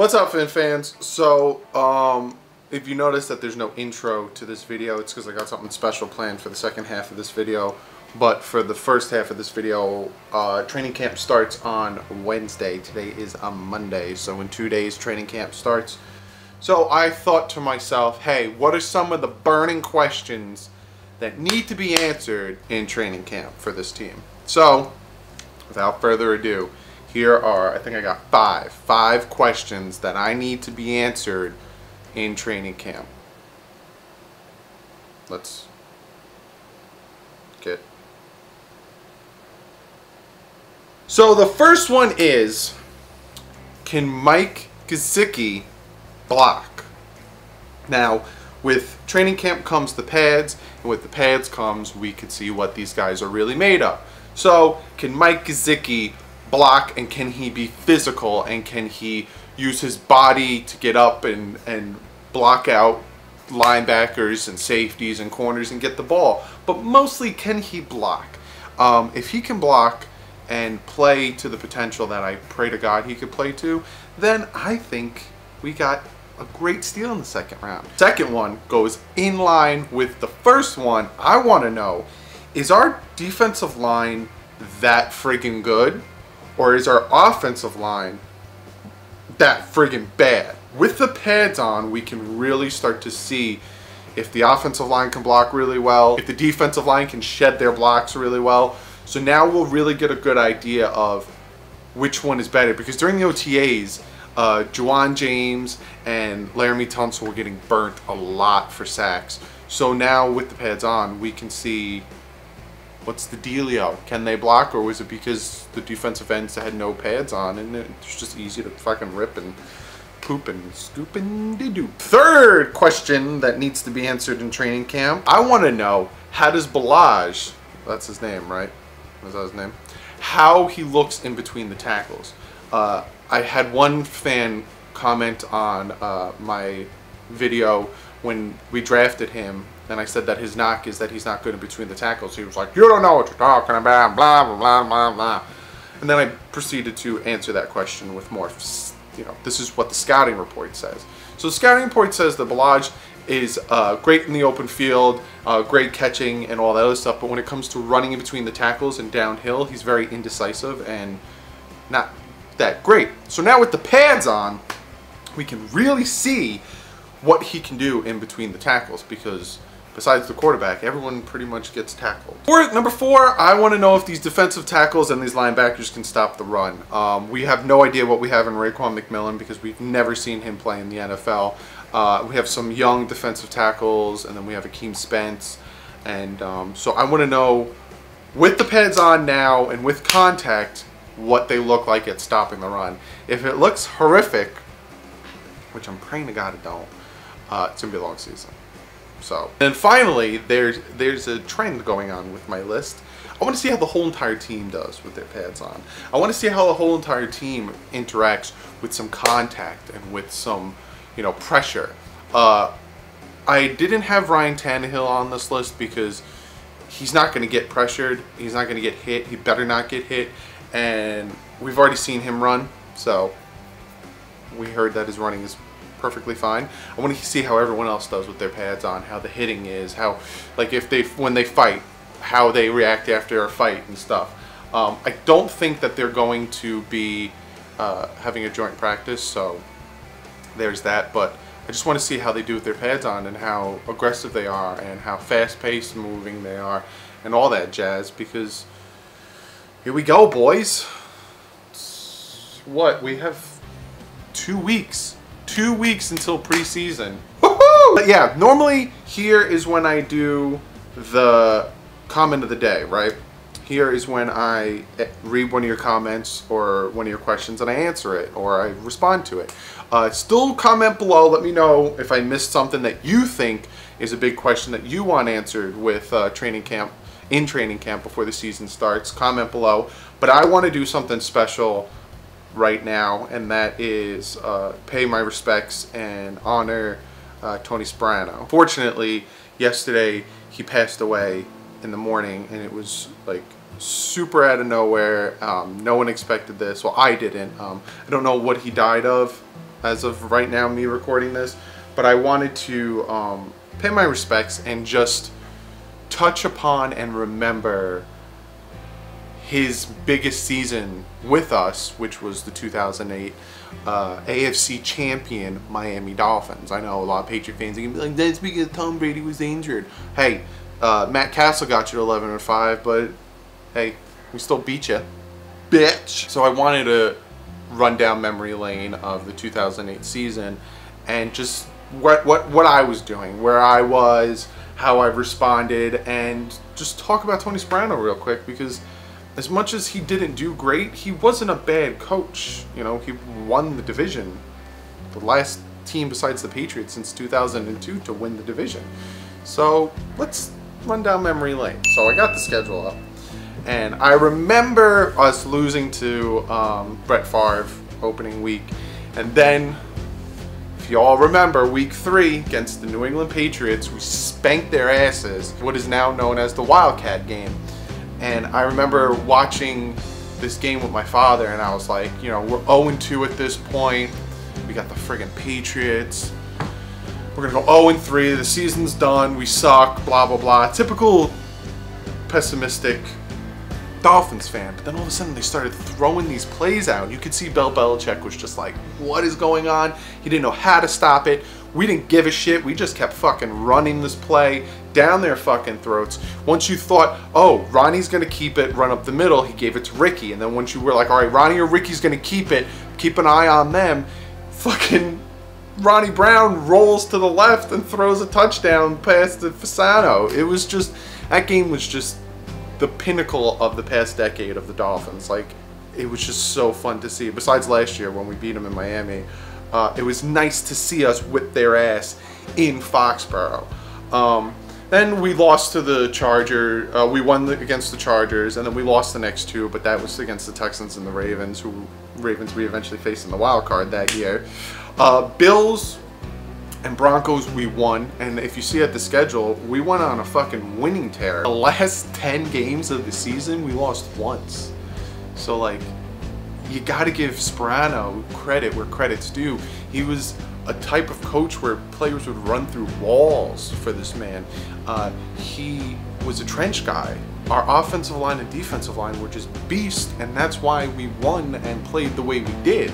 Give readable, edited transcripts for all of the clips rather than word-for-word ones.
What's up, fans? So, if you notice that there's no intro to this video, it's because I got something special planned for the second half of this video. But for the first half of this video, training camp starts on Wednesday. Today is a Monday, so in 2 days training camp starts. So I thought to myself, hey, what are some of the burning questions that need to be answered in training camp for this team? So, without further ado, here are, I think I got five questions that I need to be answered in training camp. Let's get. So the first one is, can Mike Gesicki block? Now, with training camp comes the pads, and with the pads comes, we could see what these guys are really made of. So, can Mike Gesicki block, and can he be physical, and can he use his body to get up and block out linebackers and safeties and corners and get the ball? But mostly, can he block? If he can block and play to the potential that I pray to God he could play to, then I think we got a great steal in the second round. Second one goes in line with the first one. I want to know, is our defensive line that friggin' good? Or is our offensive line that friggin' bad? With the pads on, we can really start to see if the offensive line can block really well, if the defensive line can shed their blocks really well. So now we'll really get a good idea of which one is better. Because during the OTAs, Juwan James and Laramie Tunsil were getting burnt a lot for sacks. So now with the pads on, we can see what's the dealio. Can they block, or was it because the defensive ends had no pads on and it's just easy to fucking rip and poop and scoop and de-doop? Third question that needs to be answered in training camp. I want to know, how does Balaj, that's his name, right? Was that his name? How he looks in between the tackles. I had one fan comment on my video when we drafted him, and I said that his knock is that he's not good in between the tackles. He was like, you don't know what you're talking about, blah, blah, blah, blah, blah. And then I proceeded to answer that question with more, you know, this is what the scouting report says. So the scouting report says that Balaj is great in the open field, great catching and all that other stuff, but when it comes to running in between the tackles and downhill, he's very indecisive and not that great. So now with the pads on, we can really see what he can do in between the tackles, because besides the quarterback, everyone pretty much gets tackled. Number four, I want to know if these defensive tackles and these linebackers can stop the run. We have no idea what we have in Raekwon McMillan because we've never seen him play in the NFL. We have some young defensive tackles, and then we have Akeem Spence. And so I want to know, with the pads on now and with contact, what they look like at stopping the run. If it looks horrific, which I'm praying to God it don't, it's going to be a long season. So, and finally, there's a trend going on with my list. I want to see how the whole entire team does with their pads on. I want to see how the whole entire team interacts with some contact and with some, you know, pressure. I didn't have Ryan Tannehill on this list because he's not going to get pressured. He's not going to get hit. He better not get hit. And we've already seen him run, so we heard that his running is perfectly fine. I want to see how everyone else does with their pads on, how the hitting is, how, like, when they fight, how they react after a fight and stuff. I don't think that they're going to be having a joint practice, so there's that, but I just want to see how they do with their pads on and how aggressive they are and how fast-paced moving they are and all that jazz, because here we go, boys. What, we have 2 weeks. 2 weeks until preseason. Woohoo! But yeah, normally here is when I do the comment of the day, right? Here is when I read one of your comments or one of your questions and I answer it or I respond to it. Still comment below. Let me know if I missed something that you think is a big question that you want answered with training camp, in training camp before the season starts. Comment below. But I want to do something special right now, and that is pay my respects and honor Tony Sparano. Fortunately, yesterday he passed away in the morning, and it was like super out of nowhere. No one expected this. Well, I didn't. I don't know what he died of. as of right now, me recording this, but I wanted to pay my respects and just touch upon and remember his biggest season with us, which was the 2008 AFC champion Miami Dolphins. I know a lot of Patriot fans are gonna be like, that's because Tom Brady was injured. Hey, Matt Castle got you to 11-5, but hey, we still beat you, bitch. So I wanted to run down memory lane of the 2008 season and just what I was doing, where I was, how I responded, and just talk about Tony Sparano real quick, because as much as he didn't do great, he wasn't a bad coach. You know, he won the division. The last team besides the Patriots since 2002 to win the division. So let's run down memory lane. So I got the schedule up, and I remember us losing to Brett Favre opening week, and then, if you all remember, week 3 against the New England Patriots, we spanked their asses, what is now known as the Wildcat game. And I remember watching this game with my father, and I was like, you know, we're 0-2 at this point. We got the friggin' Patriots. We're gonna go 0-3. The season's done. We suck. Blah blah blah. Typical pessimistic Dolphins fan. But then all of a sudden they started throwing these plays out. You could see Bill Belichick was just like, what is going on? He didn't know how to stop it. We didn't give a shit. We just kept fucking running this play down their fucking throats. Once you thought, oh, Ronnie's gonna keep it, run up the middle, he gave it to Ricky. And then once you were like, all right, Ronnie or Ricky's gonna keep it, keep an eye on them, fucking Ronnie Brown rolls to the left and throws a touchdown past the Fasano. It was just, that game was just the pinnacle of the past decade of the Dolphins. Like, it was just so fun to see. Besides last year when we beat them in Miami, it was nice to see us whip their ass in Foxborough. Then we lost to the Chargers. We won against the Chargers, and then we lost the next 2, but that was against the Texans and the Ravens, Ravens we eventually faced in the wild card that year. Bills and Broncos we won, and if you see at the schedule, we went on a fucking winning tear. The last 10 games of the season, we lost once. So like, you gotta give Sparano credit where credit's due. He was a type of coach where players would run through walls for this man. He was a trench guy. Our offensive line and defensive line were just beasts, and that's why we won and played the way we did.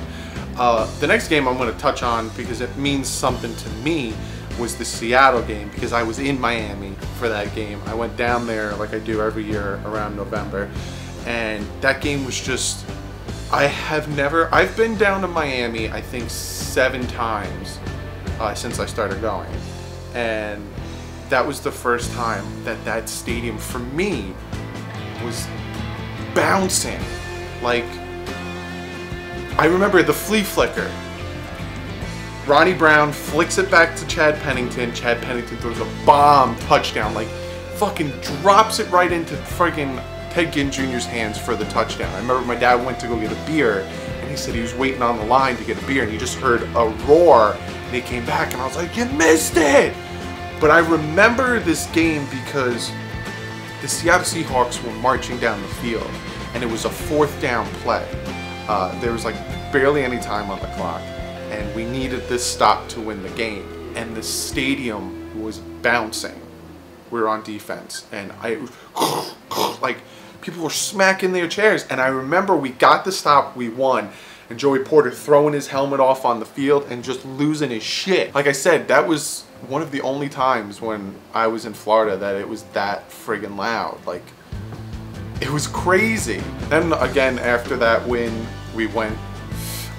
The next game I'm going to touch on, because it means something to me, was the Seattle game, because I was in Miami for that game. I went down there like I do every year around November, and that game was just, I've been down to Miami I think 7 times since I started going, and that was the first time that that stadium for me was bouncing. Like, I remember the flea flicker. Ronnie Brown flicks it back to Chad Pennington. Chad Pennington throws a bomb touchdown, like fucking drops it right into friggin' Ted Ginn Jr.'s hands for the touchdown. I remember my dad went to go get a beer, and he said he was waiting on the line to get a beer, and he just heard a roar, and he came back, and I was like, you missed it! But I remember this game because the Seattle Seahawks were marching down the field, and it was a 4th down play. There was like barely any time on the clock, and we needed this stop to win the game, and the stadium was bouncing. We were on defense, and like, people were smacking their chairs, and I remember we got the stop, we won, and Joey Porter throwing his helmet off on the field and just losing his shit. Like I said, that was one of the only times when I was in Florida that it was that friggin' loud. Like, it was crazy. Then again, after that win, we went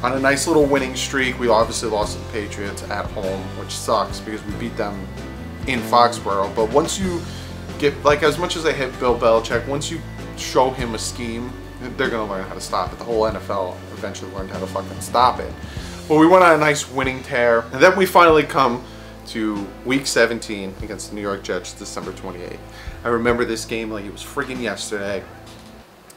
on a nice little winning streak. We obviously lost to the Patriots at home, which sucks because we beat them in Foxborough. But once you get, like, as much as I hate Bill Belichick, once you show him a scheme, they're gonna learn how to stop it. The whole NFL eventually learned how to fucking stop it. But we went on a nice winning tear, and then we finally come to week 17 against the New York Jets, December 28th. I remember this game like it was friggin' yesterday.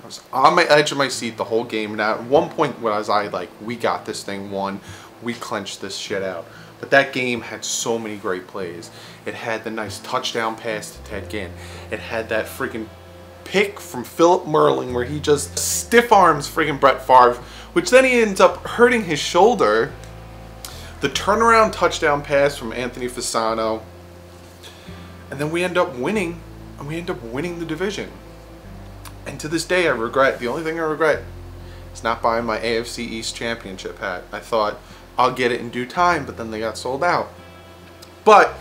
I was on my edge of my seat the whole game. Now, at one point was I like, we got this thing won. We clenched this shit out. But that game had so many great plays. It had the nice touchdown pass to Ted Ginn. It had that freaking pick from Philip Merling where he just stiff arms friggin' Brett Favre, which then he ends up hurting his shoulder. the turnaround touchdown pass from Anthony Fasano, and then we end up winning, and we end up winning the division. And to this day, I regret, the only thing I regret is not buying my AFC East championship hat. I thought I'll get it in due time, but then they got sold out. But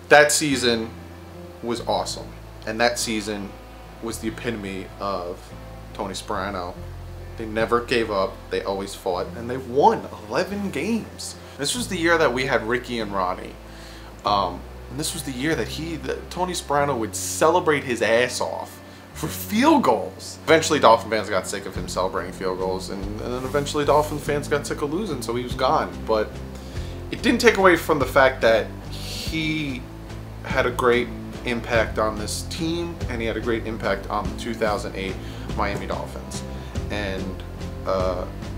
that season was awesome, and that season was the epitome of Tony Sparano. They never gave up, they always fought, and they've won 11 games. This was the year that we had Ricky and Ronnie. And this was the year that Tony Sparano would celebrate his ass off for field goals. Eventually Dolphin fans got sick of him celebrating field goals, and then eventually Dolphin fans got sick of losing, so he was gone. But it didn't take away from the fact that he had a great impact on this team, and he had a great impact on the 2008 Miami Dolphins. And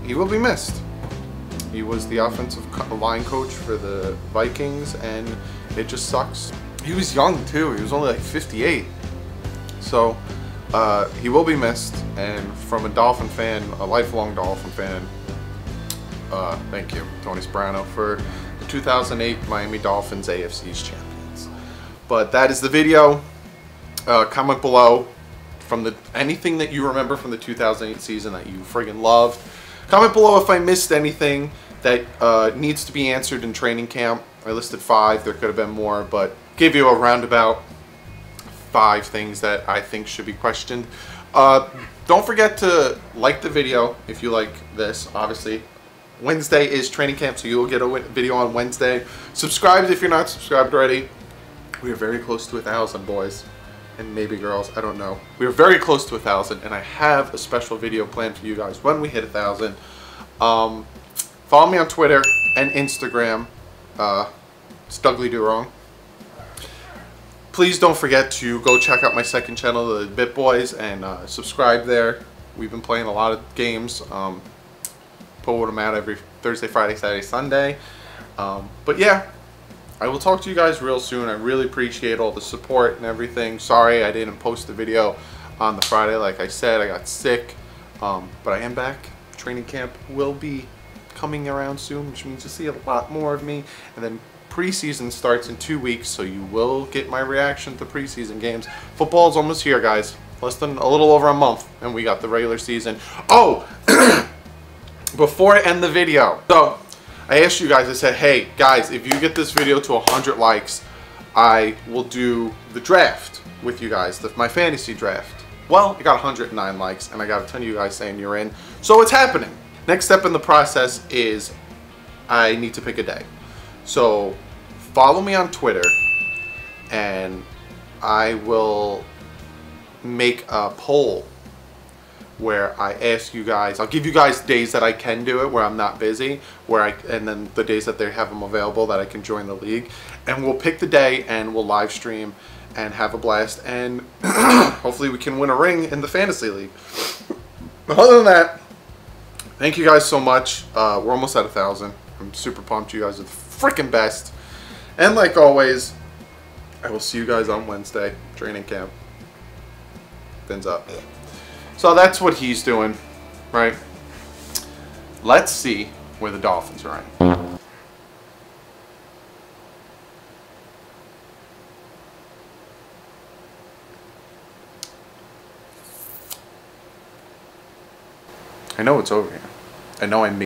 he will be missed. He was the offensive line coach for the Vikings, and it just sucks. He was young too. He was only like 58. So he will be missed. And from a Dolphin fan, a lifelong Dolphin fan, thank you, Tony Sparano, for the 2008 Miami Dolphins AFC East champions. But that is the video. Comment below from anything that you remember from the 2008 season that you friggin' loved. Comment below if I missed anything that needs to be answered in training camp. I listed 5. There could have been more, but gave you a roundabout 5 things that I think should be questioned. Don't forget to like the video if you like this. Obviously, Wednesday is training camp, so you will get a video on Wednesday. Subscribe if you're not subscribed already. We are very close to 1,000, boys. And maybe girls, I don't know. We are very close to 1,000, and I have a special video planned for you guys when we hit 1,000. Follow me on Twitter and Instagram. It's DouglieDoWrong. Please don't forget to go check out my second channel, the Bit Boys, and subscribe there. We've been playing a lot of games. Put them out every Thursday, Friday, Saturday, Sunday. But yeah. I will talk to you guys real soon. I really appreciate all the support and everything. Sorry I didn't post the video on the Friday. Like I said, I got sick. But I am back. Training camp will be coming around soon, which means you'll see a lot more of me. And then preseason starts in 2 weeks, so you will get my reaction to preseason games. Football's almost here, guys. Less than a little over a month, and we got the regular season. Oh! Before I end the video. So, I asked you guys, I said, hey, guys, if you get this video to 100 likes, I will do the draft with you guys, my fantasy draft. Well, I got 109 likes, and I got a ton of you guys saying you're in. So it's happening. Next step in the process is I need to pick a day. So follow me on Twitter, and I will make a poll where I ask you guys, I'll give you guys days that I can do it where I'm not busy, and then the days that they have them available that I can join the league, and we'll pick the day and we'll live stream and have a blast, and hopefully we can win a ring in the fantasy league. But other than that, thank you guys so much. We're almost at 1,000. I'm super pumped. You guys are the freaking best. And like always, I will see you guys on Wednesday, training camp. Fins up. So that's what he's doing, right? Let's see where the Dolphins are at. I know it's over here. I know I made